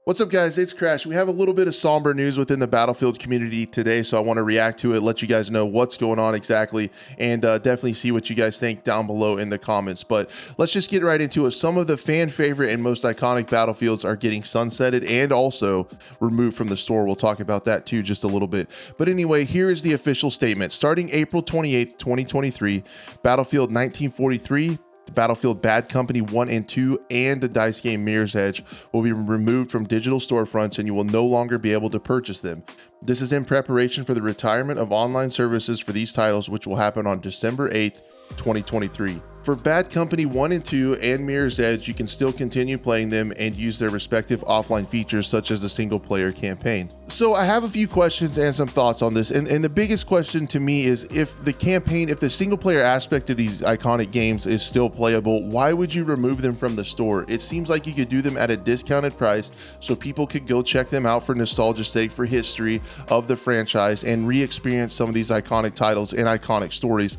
What's up, guys? It's Crash. We have a little bit of somber news within the Battlefield community today, so I want to react to it, let you guys know what's going on exactly, and definitely see what you guys think down below in the comments. But let's just get right into it. Some of the fan favorite and most iconic Battlefields are getting sunsetted and also removed from the store. We'll talk about that too just a little bit. But anyway, here is the official statement. Starting April 28th, 2023, Battlefield 1943, Battlefield Bad Company 1 and 2, and the dice game Mirror's Edge will be removed from digital storefronts, and you will no longer be able to purchase them. This is in preparation for the retirement of online services for these titles, which will happen on December 8th, 2023. For Bad Company 1 and 2 and Mirror's Edge, you can still continue playing them and use their respective offline features such as the single player campaign. So I have a few questions and some thoughts on this, and the biggest question to me is if the single player aspect of these iconic games is still playable, why would you remove them from the store? It seems like you could do them at a discounted price so people could go check them out for nostalgia's sake, for history of the franchise, and re-experience some of these iconic titles and iconic stories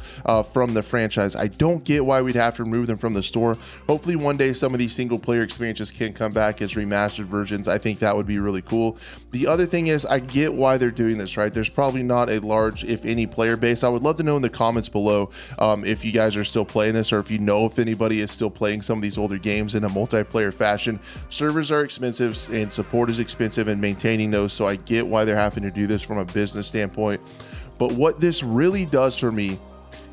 from the franchise. I don't get why we'd have to remove them from the store. Hopefully one day some of these single player experiences can come back as remastered versions. I think that would be really cool. The other thing is, I get why they're doing this, right? There's probably not a large, if any, player base. I would love to know in the comments below if you guys are still playing this, or if you know if anybody is still playing some of these older games in a multiplayer fashion. Servers are expensive and support is expensive and maintaining those, so I get why they're having to do this from a business standpoint. But what this really does for me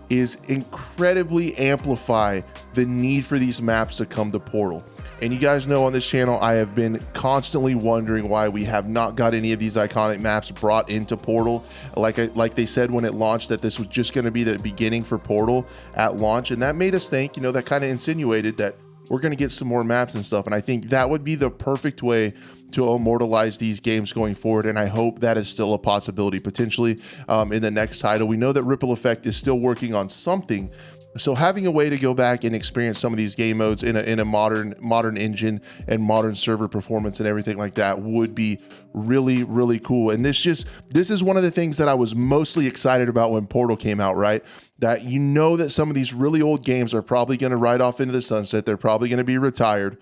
is incredibly amplify the need for these maps to come to Portal. And you guys know on this channel, I have been constantly wondering why we have not got any of these iconic maps brought into Portal. Like they said when it launched, that this was just going to be the beginning for Portal at launch. And that made us think, you know, that kind of insinuated that we're going to get some more maps and stuff. And I think that would be the perfect way to immortalize these games going forward, and I hope that is still a possibility potentially in the next title. We know that Ripple Effect is still working on something, so having a way to go back and experience some of these game modes in a modern engine and modern server performance and everything like that would be really cool. And this is one of the things that I was mostly excited about when Portal came out, right? That you know that some of these really old games are probably going to ride off into the sunset. They're probably going to be retired.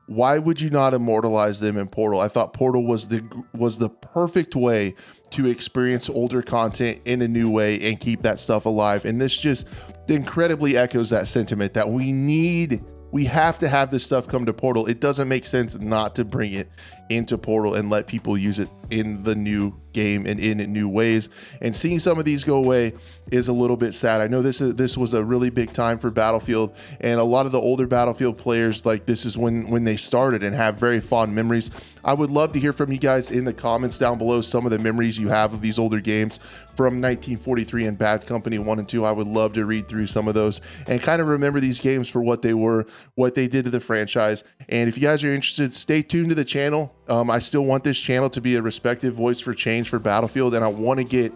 Why would you not immortalize them in Portal? I thought Portal was the perfect way to experience older content in a new way and keep that stuff alive. And this just incredibly echoes that sentiment that we have to have this stuff come to Portal. It doesn't make sense not to bring it into Portal and let people use it in the new game and in new ways. And seeing some of these go away is a little bit sad. I know this was a really big time for Battlefield, and a lot of the older Battlefield players, like, this is when they started and have very fond memories. I would love to hear from you guys in the comments down below some of the memories you have of these older games from 1943 and Bad Company 1 and 2. I would love to read through some of those and kind of remember these games for what they were, what they did to the franchise. And if you guys are interested, stay tuned to the channel. I still want this channel to be a respective voice for change for Battlefield, and I want to get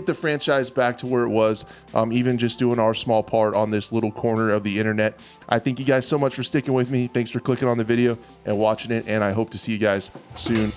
the franchise back to where it was, even just doing our small part on this little corner of the internet. I thank you guys so much for sticking with me. Thanks for clicking on the video and watching it, and I hope to see you guys soon.